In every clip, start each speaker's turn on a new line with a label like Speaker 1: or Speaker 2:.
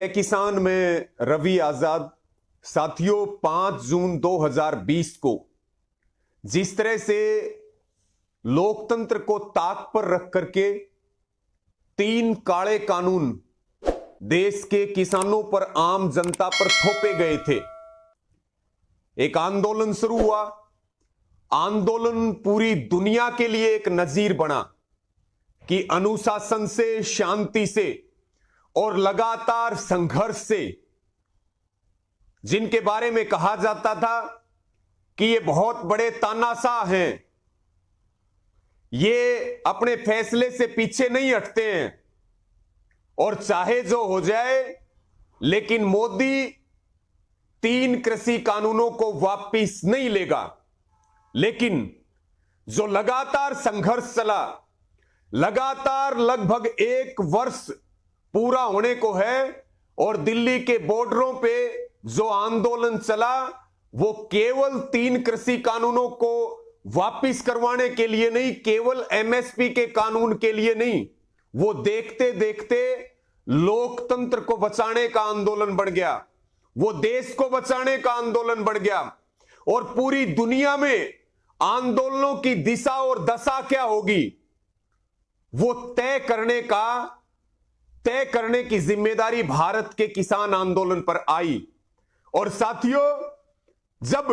Speaker 1: किसान में रवि आजाद। साथियों, 5 जून 2020 को जिस तरह से लोकतंत्र को ताक पर रख करके 3 काले कानून देश के किसानों पर, आम जनता पर थोपे गए थे, एक आंदोलन शुरू हुआ। आंदोलन पूरी दुनिया के लिए एक नजीर बना कि अनुशासन से, शांति से और लगातार संघर्ष से, जिनके बारे में कहा जाता था कि ये बहुत बड़े तानाशाह हैं, ये अपने फैसले से पीछे नहीं हटते हैं और चाहे जो हो जाए, लेकिन मोदी 3 कृषि कानूनों को वापिस नहीं लेगा। लेकिन जो लगातार संघर्ष चला, लगातार लगभग 1 वर्ष पूरा होने को है और दिल्ली के बॉर्डरों पे जो आंदोलन चला वो केवल 3 कृषि कानूनों को वापिस करवाने के लिए नहीं, केवल एमएसपी के कानून के लिए नहीं, वो देखते देखते लोकतंत्र को बचाने का आंदोलन बढ़ गया, वो देश को बचाने का आंदोलन बढ़ गया। और पूरी दुनिया में आंदोलनों की दिशा और दशा क्या होगी वो तय करने की जिम्मेदारी भारत के किसान आंदोलन पर आई। और साथियों, जब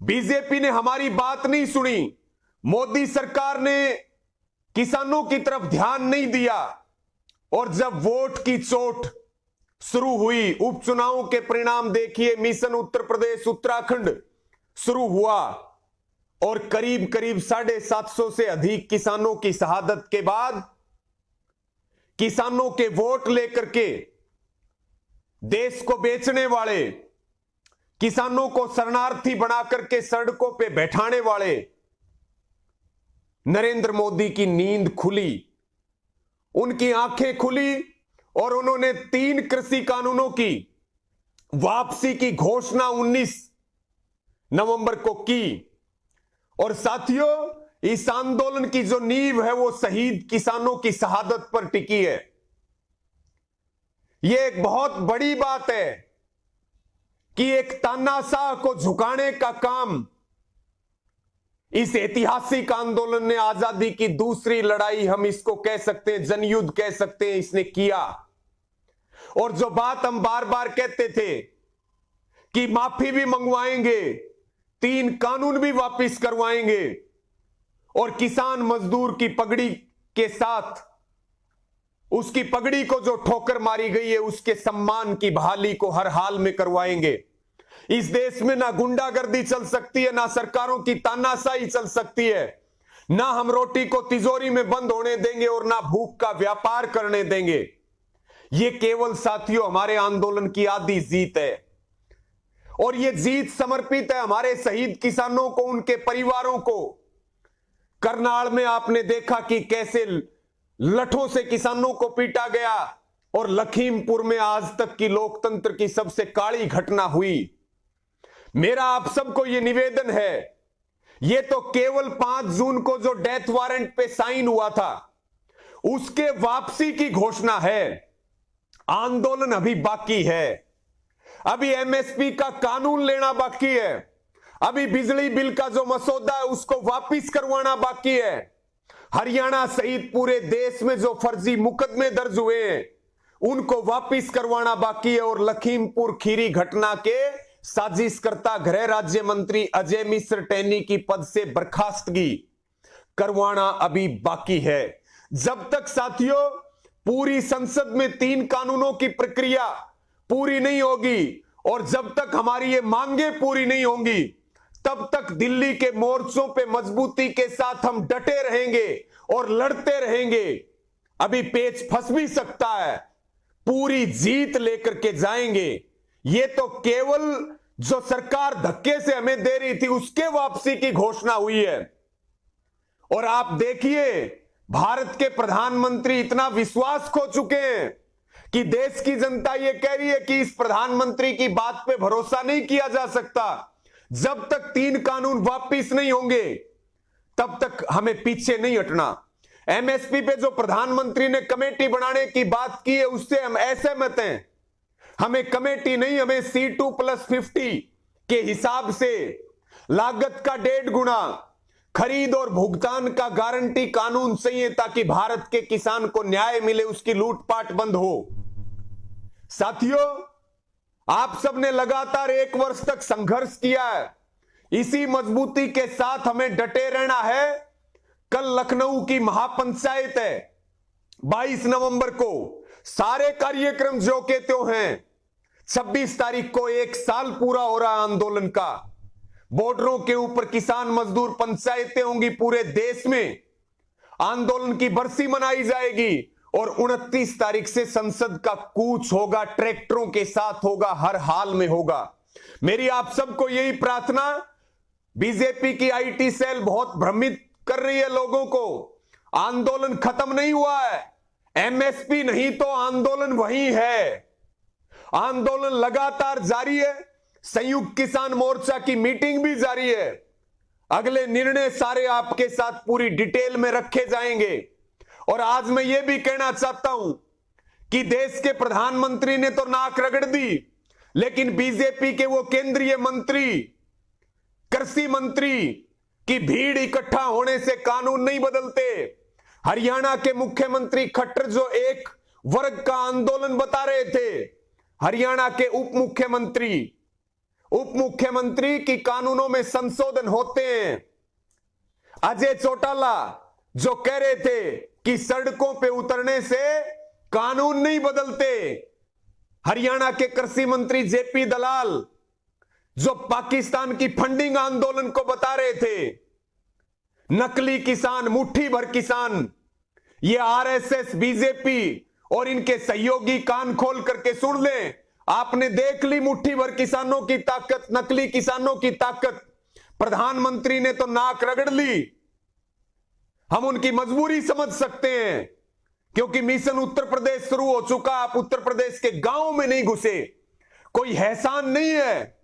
Speaker 1: बीजेपी ने हमारी बात नहीं सुनी, मोदी सरकार ने किसानों की तरफ ध्यान नहीं दिया और जब वोट की चोट शुरू हुई, उपचुनावों के परिणाम देखिए, मिशन उत्तर प्रदेश, उत्तराखंड शुरू हुआ और करीब करीब 750 से अधिक किसानों की शहादत के बाद किसानों के वोट लेकर के देश को बेचने वाले, किसानों को शरणार्थी बना करके सड़कों पे बैठाने वाले नरेंद्र मोदी की नींद खुली, उनकी आंखें खुली और उन्होंने 3 कृषि कानूनों की वापसी की घोषणा 19 नवंबर को की। और साथियों, इस आंदोलन की जो नींव है वो शहीद किसानों की शहादत पर टिकी है। यह एक बहुत बड़ी बात है कि एक तानाशाह को झुकाने का काम इस ऐतिहासिक आंदोलन ने, आजादी की दूसरी लड़ाई हम इसको कह सकते हैं, जनयुद्ध कह सकते हैं, इसने किया। और जो बात हम बार बार कहते थे कि माफी भी मंगवाएंगे, 3 कानून भी वापिस करवाएंगे और किसान मजदूर की पगड़ी के साथ उसकी पगड़ी को जो ठोकर मारी गई है उसके सम्मान की बहाली को हर हाल में करवाएंगे। इस देश में ना गुंडागर्दी चल सकती है, ना सरकारों की तानाशाही चल सकती है, ना हम रोटी को तिजोरी में बंद होने देंगे और ना भूख का व्यापार करने देंगे। ये केवल साथियों हमारे आंदोलन की आधी जीत है और ये जीत समर्पित है हमारे शहीद किसानों को, उनके परिवारों को। करनाल में आपने देखा कि कैसे लठों से किसानों को पीटा गया और लखीमपुर में आज तक की लोकतंत्र की सबसे काली घटना हुई। मेरा आप सबको यह निवेदन है, यह तो केवल 5 जून को जो डेथ वारंट पे साइन हुआ था उसके वापसी की घोषणा है। आंदोलन अभी बाकी है, अभी एमएसपी का कानून लेना बाकी है, अभी बिजली बिल का जो मसौदा है उसको वापिस करवाना बाकी है, हरियाणा सहित पूरे देश में जो फर्जी मुकदमे दर्ज हुए हैं उनको वापिस करवाना बाकी है और लखीमपुर खीरी घटना के साजिशकर्ता गृह राज्य मंत्री अजय मिश्र टैनी की पद से बर्खास्तगी करवाना अभी बाकी है। जब तक साथियों पूरी संसद में 3 कानूनों की प्रक्रिया पूरी नहीं होगी और जब तक हमारी ये मांगे पूरी नहीं होंगी, तब तक दिल्ली के मोर्चों पे मजबूती के साथ हम डटे रहेंगे और लड़ते रहेंगे। अभी पेच फंस भी सकता है, पूरी जीत लेकर के जाएंगे। ये तो केवल जो सरकार धक्के से हमें दे रही थी उसके वापसी की घोषणा हुई है। और आप देखिए, भारत के प्रधानमंत्री इतना विश्वास खो चुके हैं कि देश की जनता ये कह रही है कि इस प्रधानमंत्री की बात पे भरोसा नहीं किया जा सकता। जब तक 3 कानून वापिस नहीं होंगे तब तक हमें पीछे नहीं हटना। एमएसपी पे जो प्रधानमंत्री ने कमेटी बनाने की बात की है उससे हम असहमत हैं। हमें कमेटी नहीं, हमें C2+50 के हिसाब से लागत का 1.5 गुना खरीद और भुगतान का गारंटी कानून चाहिए, ताकि भारत के किसान को न्याय मिले, उसकी लूटपाट बंद हो। साथियों, आप सबने लगातार 1 वर्ष तक संघर्ष किया है, इसी मजबूती के साथ हमें डटे रहना है। कल लखनऊ की महापंचायत है, 22 नवंबर को सारे कार्यक्रम जो के त्यों हैं। 26 तारीख को 1 साल पूरा हो रहा आंदोलन का। बॉर्डरों के ऊपर किसान मजदूर पंचायतें होंगी, पूरे देश में आंदोलन की बरसी मनाई जाएगी। और 29 तारीख से संसद का कूच होगा, ट्रैक्टरों के साथ होगा, हर हाल में होगा। मेरी आप सबको यही प्रार्थना, बीजेपी की आईटी सेल बहुत भ्रमित कर रही है लोगों को। आंदोलन खत्म नहीं हुआ है, एमएसपी नहीं तो आंदोलन वही है। आंदोलन लगातार जारी है, संयुक्त किसान मोर्चा की मीटिंग भी जारी है। अगले निर्णय सारे आपके साथ पूरी डिटेल में रखे जाएंगे। और आज मैं ये भी कहना चाहता हूं कि देश के प्रधानमंत्री ने तो नाक रगड़ दी, लेकिन बीजेपी के वो केंद्रीय मंत्री, कृषि मंत्री की भीड़ इकट्ठा होने से कानून नहीं बदलते। हरियाणा के मुख्यमंत्री खट्टर जो एक वर्ग का आंदोलन बता रहे थे, हरियाणा के उप मुख्यमंत्री की कानूनों में संशोधन होते हैं। अजय चौटाला जो कह रहे थे कि सड़कों पे उतरने से कानून नहीं बदलते, हरियाणा के कृषि मंत्री जेपी दलाल जो पाकिस्तान की फंडिंग आंदोलन को बता रहे थे, नकली किसान, मुट्ठी भर किसान, ये आरएसएस, बीजेपी और इनके सहयोगी कान खोल करके सुन लें। आपने देख ली मुट्ठी भर किसानों की ताकत, नकली किसानों की ताकत। प्रधानमंत्री ने तो नाक रगड़ ली। हम उनकी मजबूरी समझ सकते हैं, क्योंकि मिशन उत्तर प्रदेश शुरू हो चुका। आप उत्तर प्रदेश के गांव में नहीं घुसे, कोई एहसान नहीं है।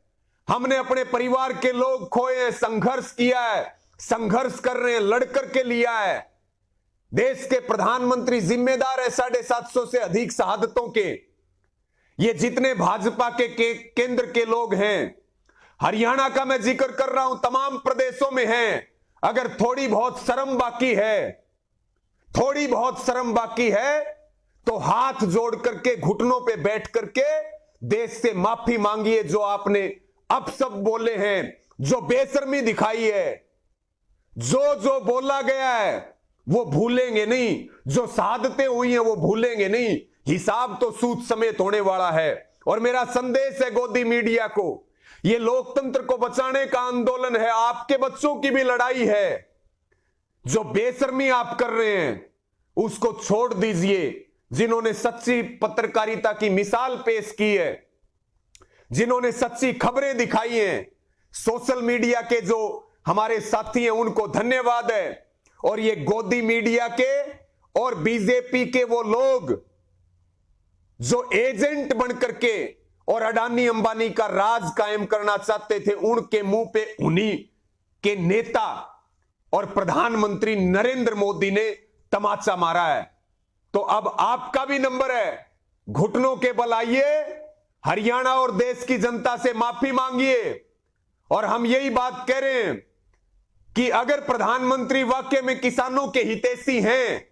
Speaker 1: हमने अपने परिवार के लोग खोए हैं, संघर्ष किया है, संघर्ष कर रहे हैं, लड़ करके लिया है। देश के प्रधानमंत्री जिम्मेदार है 750 से अधिक शहादतों के। ये जितने भाजपा के केंद्र के लोग हैं, हरियाणा का मैं जिक्र कर रहा हूं, तमाम प्रदेशों में हैं। अगर थोड़ी बहुत शर्म बाकी है तो हाथ जोड़ करके, घुटनों पे बैठ करके देश से माफी मांगिए। जो आपने अपशब्द बोले हैं, जो बेशर्मी दिखाई है, जो बोला गया है वो भूलेंगे नहीं, जो शहादतें हुई हैं वो भूलेंगे नहीं। हिसाब तो सूद समेत होने वाला है। और मेरा संदेश है गोदी मीडिया को, ये लोकतंत्र को बचाने का आंदोलन है, आपके बच्चों की भी लड़ाई है। जो बेशर्मी आप कर रहे हैं उसको छोड़ दीजिए। जिन्होंने सच्ची पत्रकारिता की मिसाल पेश की है, जिन्होंने सच्ची खबरें दिखाई हैं, सोशल मीडिया के जो हमारे साथी हैं उनको धन्यवाद है। और ये गोदी मीडिया के और बीजेपी के वो लोग जो एजेंट बन करके और अडानी अंबानी का राज कायम करना चाहते थे, उनके मुंह पे उन्हीं के नेता और प्रधानमंत्री नरेंद्र मोदी ने तमाचा मारा है। तो अब आपका भी नंबर है, घुटनों के बल आइए, हरियाणा और देश की जनता से माफी मांगिए। और हम यही बात कह रहे हैं कि अगर प्रधानमंत्री वाकई में किसानों के हितैषी हैं,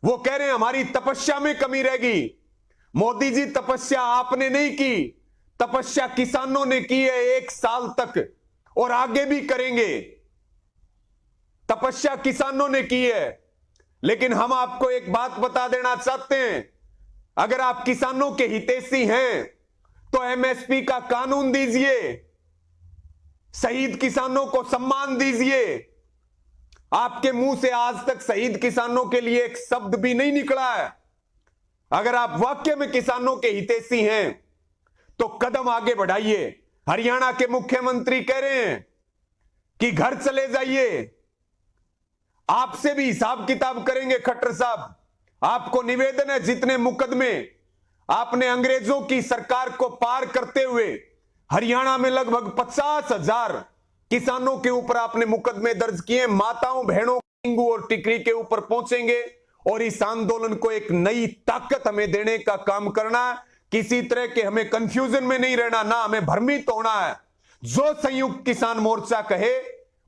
Speaker 1: वो कह रहे हैं हमारी तपस्या में कमी रहेगी। मोदी जी, तपस्या आपने नहीं की, तपस्या किसानों ने की है 1 साल तक और आगे भी करेंगे। तपस्या किसानों ने की है। लेकिन हम आपको एक बात बता देना चाहते हैं, अगर आप किसानों के हितैषी हैं तो एमएसपी का कानून दीजिए, शहीद किसानों को सम्मान दीजिए। आपके मुंह से आज तक शहीद किसानों के लिए एक शब्द भी नहीं निकला है। अगर आप वाकई में किसानों के हितैषी हैं तो कदम आगे बढ़ाइए। हरियाणा के मुख्यमंत्री कह रहे हैं कि घर चले जाइए, आपसे भी हिसाब किताब करेंगे। खट्टर साहब, आपको निवेदन है, जितने मुकदमे आपने अंग्रेजों की सरकार को पार करते हुए हरियाणा में लगभग 50,000 किसानों के ऊपर आपने मुकदमे दर्ज किए, माताओं बहनों डेंगू और टिकरी के ऊपर पहुंचेंगे और इस आंदोलन को एक नई ताकत हमें देने का काम करना। किसी तरह के हमें कंफ्यूजन में नहीं रहना, ना हमें भ्रमित होना है। जो संयुक्त किसान मोर्चा कहे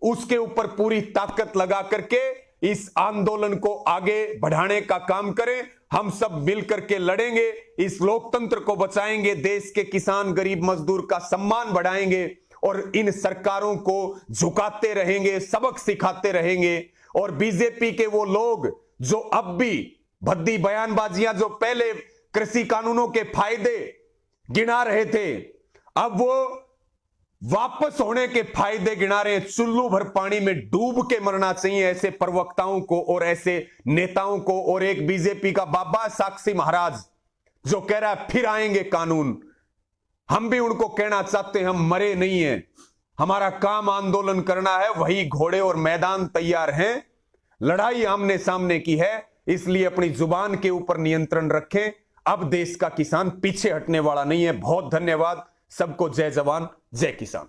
Speaker 1: उसके ऊपर पूरी ताकत लगा करके इस आंदोलन को आगे बढ़ाने का काम करें। हम सब मिलकर के लड़ेंगे, इस लोकतंत्र को बचाएंगे, देश के किसान गरीब मजदूर का सम्मान बढ़ाएंगे और इन सरकारों को झुकाते रहेंगे, सबक सिखाते रहेंगे। और बीजेपी के वो लोग जो अब भी भद्दी बयानबाजियां, जो पहले कृषि कानूनों के फायदे गिना रहे थे, अब वो वापस होने के फायदे गिना रहे हैं। चुल्लू भर पानी में डूब के मरना चाहिए ऐसे प्रवक्ताओं को और ऐसे नेताओं को। और एक बीजेपी का बाबा साक्षी महाराज जो कह रहा है फिर आएंगे कानून, हम भी उनको कहना चाहते हैं हम मरे नहीं हैं, हमारा काम आंदोलन करना है। वही घोड़े और मैदान तैयार हैं, लड़ाई आमने सामने की है, इसलिए अपनी जुबान के ऊपर नियंत्रण रखें। अब देश का किसान पीछे हटने वाला नहीं है। बहुत धन्यवाद सबको। जय जवान जय किसान।